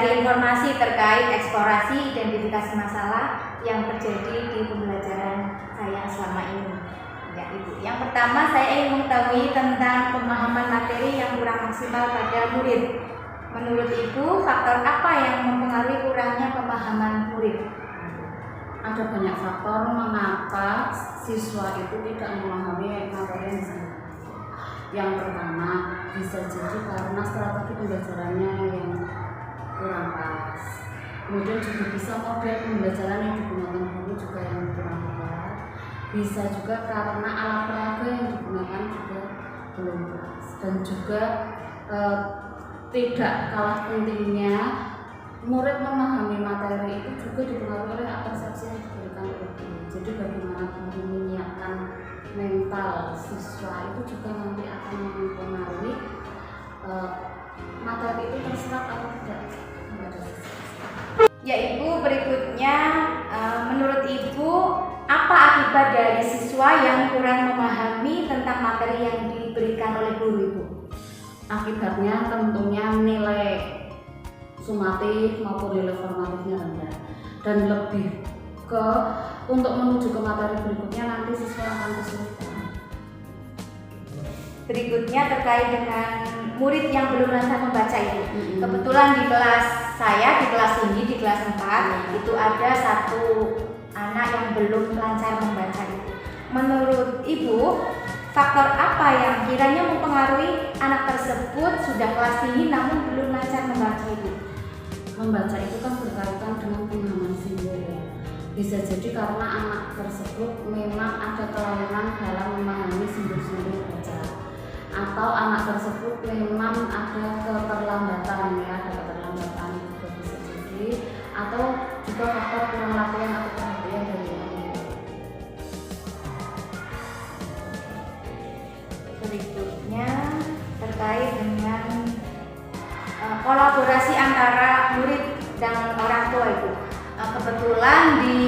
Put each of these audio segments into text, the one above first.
mencari informasi terkait eksplorasi identifikasi masalah yang terjadi di pembelajaran saya selama ini. Ya, Ibu. Yang pertama, saya ingin mengetahui tentang pemahaman materi yang kurang maksimal pada murid. Menurut Ibu, faktor apa yang mempengaruhi kurangnya pemahaman murid? Ada banyak faktor mengapa siswa itu tidak memahami materi yang disampaikan. Yang pertama, bisa jadi karena strategi pembelajarannya yang kurang pas. Kemudian juga bisa model pembelajaran yang digunakan guru juga yang kurang tepat. Bisa juga karena alat peraga yang digunakan juga belum pas. Dan juga tidak kalah pentingnya murid memahami materi itu juga dipengaruhi oleh persepsi yang diberikan oleh guru. Jadi bagaimana guru menyiapkan mental siswa itu juga nanti akan mempengaruhi materi itu terserap atau tidak kepada siswa. Ya Ibu, berikutnya menurut Ibu apa akibat dari siswa yang kurang memahami tentang materi yang diberikan oleh guru Ibu? Akibatnya tentunya nilai sumatif maupun nilai formatifnya rendah, dan lebih ke untuk menuju ke materi berikutnya nanti siswa akan kesulitan. Berikutnya terkait dengan murid yang belum lancar membaca itu. Kebetulan di kelas saya, di kelas ini, di kelas 4 itu ada satu anak yang belum lancar membaca itu. Menurut Ibu, faktor apa yang kiranya mempengaruhi anak tersebut sudah kelas tinggi namun belum lancar membaca itu? Membaca itu kan berkaitan dengan pemahaman simbol ya. Bisa jadi karena anak tersebut memang ada kelainan dalam memahami simbol-simbol baca, atau anak tersebut memang ada keterlambatan ya, ada keterlambatan juga bisa jadi, atau juga faktor kurang latihan atau perhatian dari orang tua. Berikutnya terkait dengan kolaborasi antara murid dan orang tua itu. Kebetulan di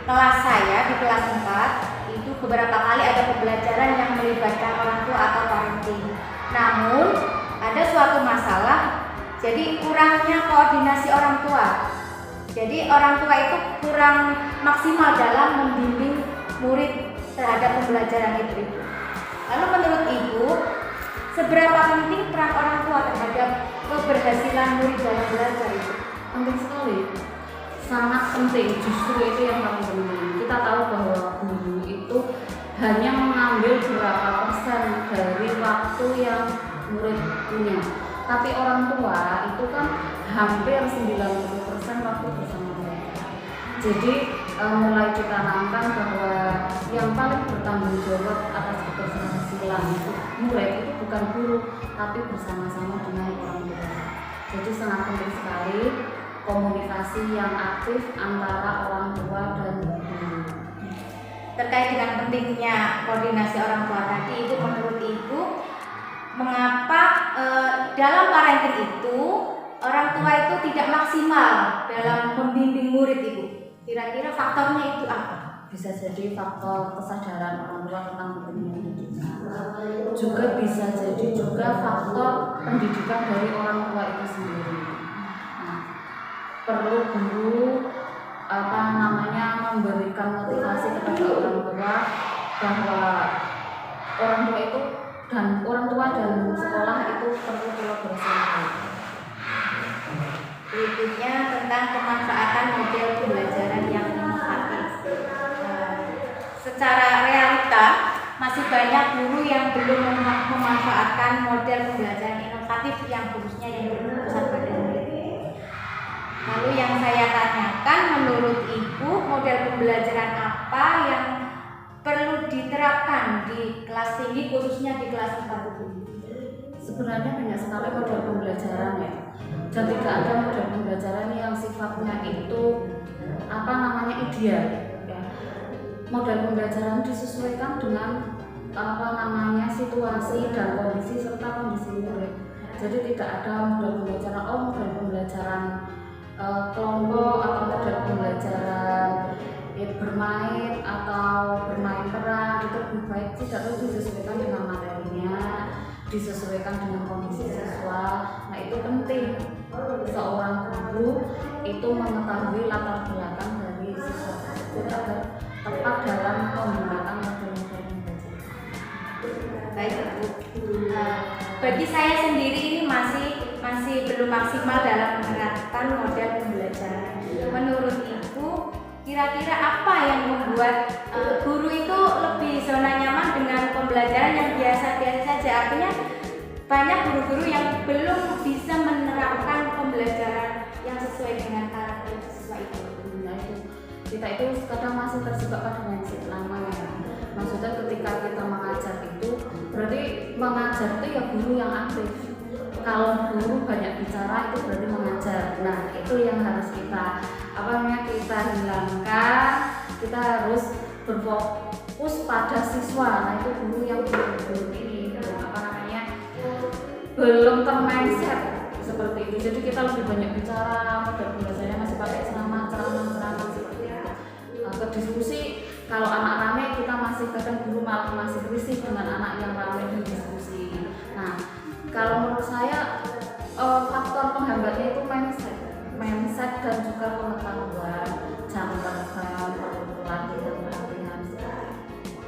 kelas saya, di kelas 4 itu beberapa kali ada pembelajaran yang melibatkan orang tua atau parenting. Namun ada suatu masalah, jadi kurangnya koordinasi orang tua. Jadi orang tua itu kurang maksimal dalam membimbing murid terhadap pembelajaran itu. Lalu menurut Ibu, seberapa penting peran orang tua terhadap keberhasilan murid dalam belajar itu? Penting sekali, sangat penting, justru itu yang paling penting. Kita tahu bahwa guru itu hanya mengambil berapa persen dari waktu yang murid punya, tapi orang tua itu kan hampir 90% waktu bersama mereka. Jadi mulai ditanamkan bahwa yang paling bertanggung jawab atas keberhasilan murid itu bukan guru, tapi bersama-sama dengan orang tua. Jadi sangat penting sekali komunikasi yang aktif antara orang tua dan guru. Terkait dengan pentingnya koordinasi orang tua tadi, itu menurut Ibu, mengapa dalam parenting itu orang tua itu tidak maksimal dalam membimbing murid Ibu? Kira-kira faktornya itu apa? Bisa jadi faktor kesadaran orang tua tentang pentingnya pendidikan. Juga bisa jadi juga faktor pendidikan dari orang tua itu sendiri. Nah, perlu guru memberikan motivasi kepada orang tua bahwa orang tua itu dan orang tua dan sekolah itu perlu kolaborasi. Berikutnya tentang pemanfaatan model pembelajaran yang inovatif. Secara realita masih banyak guru yang belum memanfaatkan model pembelajaran inovatif yang khususnya yang berpusat pada murid. Lalu yang saya tanyakan, menurut Ibu model pembelajaran apa yang perlu diterapkan di kelas tinggi khususnya di kelas 4 itu? Sebenarnya banyak sekali model pembelajaran ya. Dan tidak ada model pembelajaran yang sifatnya itu ideal ya. Model pembelajaran disesuaikan dengan situasi dan kondisi serta kondisi murid. Jadi tidak ada model pembelajaran kelompok atau model pembelajaran bermain atau bermain peran. Itu lebih baik tidak harus disesuaikan dengan materinya, disesuaikan dengan kondisi siswa. Nah itu penting seorang guru itu mengetahui latar belakang dari siswa tersebut agar tepat dalam menggunakan metode-metode belajar. Baik Bu, bagi saya sendiri ini masih belum maksimal dalam menerapkan model pembelajaran. Menurut Ibu, kira-kira apa yang membuat guru itu lebih zona nyaman dengan pembelajaran yang biasa-biasa saja? Artinya banyak guru-guru yang belum bisa menerapkan pembelajaran yang sesuai dengan karakter siswa itu. Nah itu, kita itu kadang masih terjebak pada mindset lama ya. Maksudnya ketika kita mengajar itu, berarti mengajar itu ya guru yang aktif. Kalau guru banyak bicara itu berarti mengajar. Nah itu yang harus kita kita hilangkan. Kita harus berfokus pada siswa. Nah itu guru yang belum ini belum termindset seperti itu. Jadi kita lebih banyak bicara, model belajarnya masih pakai ceramah seperti itu. Ke diskusi, kalau anak rame kita masih kadang guru malah masih risih dengan anak yang rame di diskusi. Nah kalau menurut saya faktor penghambatnya itu mindset dan juga pengetahuan, jam terbang, pelatihan seperti itu.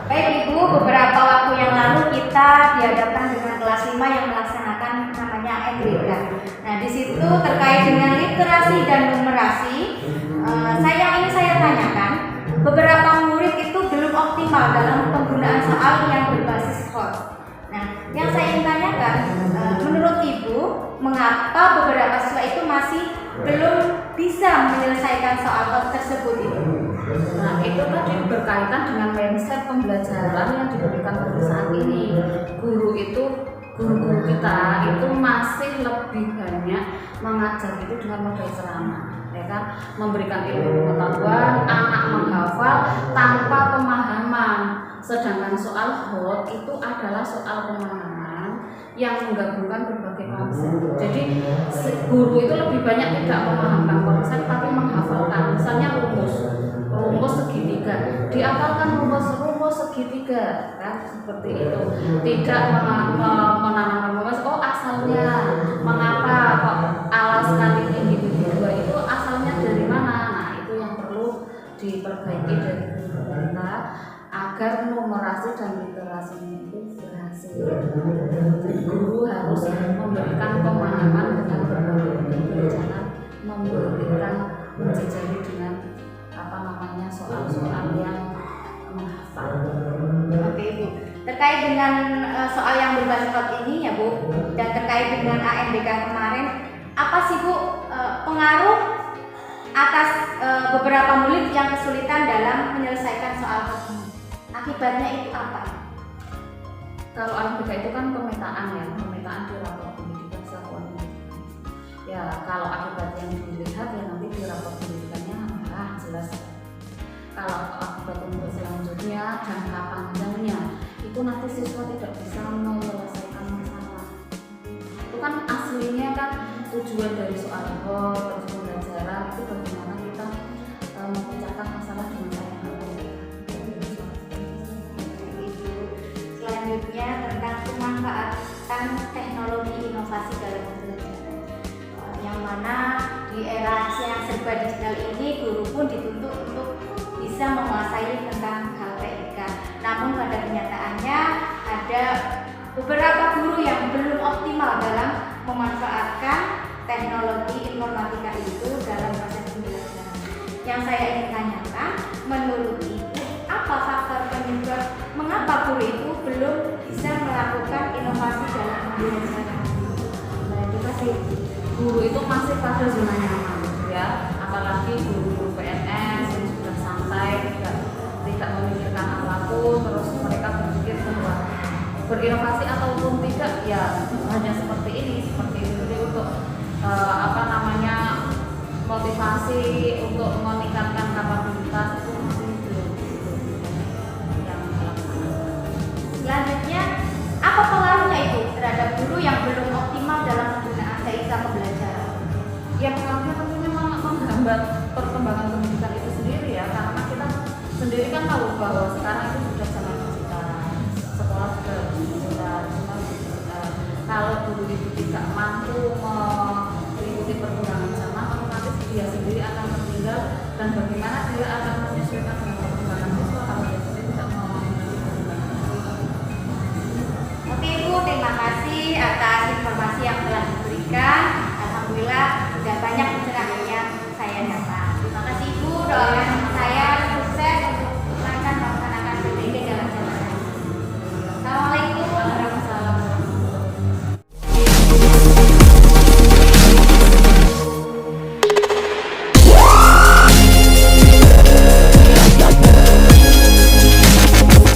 Baik Ibu, beberapa waktu yang lalu kita dihadapkan dengan kelas 5 yang melaksanakan namanya ANBK. Nah di situ terkait dengan literasi dan numerasi, saya tanyakan, beberapa murid itu belum optimal dalam penggunaan soal yang berbasis host. Nah yang saya ingin tanyakan, menurut Ibu, mengapa beberapa siswa itu masih belum bisa menyelesaikan soal host tersebut itu? Nah itu tadi berkaitan dengan mindset pembelajaran yang diberikan pada saat ini. Guru kita itu masih lebih banyak mengajar itu dengan model ceramah, ya kan, memberikan ilmu pengetahuan, anak menghafal tanpa pemahaman. Sedangkan soal hot itu adalah soal pemahaman yang menggabungkan berbagai konsep. Jadi guru itu lebih banyak tidak memahamkan konsep tapi menghafalkan. Misalnya rumus segitiga, dihafalkan rumus segitiga, kan seperti itu. Tidak menanamkan rumus, asalnya mengapa kok alas kali individu dua itu asalnya dari mana? Nah itu yang perlu diperbaiki dari guru kita agar numerasi dan literasi itu berhasil. Guru harus memberikan pemahaman dengan berbagai cara, memberikan menjejali dengan soal-soal yang menghafal. Oke Ibu, terkait dengan soal yang berbasis hot ini ya Bu, dan terkait dengan ANBK kemarin, apa sih Bu pengaruh atas beberapa murid yang kesulitan dalam menyelesaikan soal hot ini? Akibatnya itu apa? Kalau ANBK itu kan pemetaan di rapor pendidikan satuan pendidikan. Ya kalau akibat yang dilihat ya nanti di rapor pendidikannya jelas. Kalau akibat untuk selanjutnya jangka panjangnya itu nanti siswa tidak bisa menyelesaikan masalah. Itu kan aslinya kan tujuan dari soal terus pembelajaran itu bagaimana kita memecahkan masalah dengan cara yang berbeda. Selanjutnya tentang pemanfaatan teknologi inovasi dalam pembelajaran, yang mana di era yang serba digital ini guru pun dituntut untuk bisa menguasai tentang hal TIK. Namun pada kenyataannya ada beberapa guru yang belum optimal dalam memanfaatkan teknologi informatika itu dalam proses pembelajaran. Yang saya ingin tanyakan, menurut Ibu, apa faktor penyebab mengapa guru itu belum bisa melakukan inovasi dalam pembelajaran? Nah itu tadi, guru itu masih pada zona nyaman ya, apalagi guru PNS yang sudah santai, tidak memikirkan apapun, terus mereka berpikir bahwa berinovasi ataupun tidak ya hanya seperti ini. Jadi untuk motivasi untuk meningkatkan kapabilitas itu masih belum yang dilaksanakan. Selanjutnya, apa pengaruhnya itu terhadap guru yang belum optimal dalam penggunaan TIK pembelajaran? Ya pengaruhnya tentunya menghambat perkembangan pendidikan itu sendiri ya, karena kita sendiri kan tahu bahwa sekarang itu sudah zaman digital, sekolah sudah digital. Kalau guru itu tidak mampu sendiri akan tertinggal dan bagaimana dia akan menyesuaikan dengan perkembangan siswa kalau dia sendiri tidak mau mengikuti Oke Ibu, terima kasih atas informasi yang telah diberikan.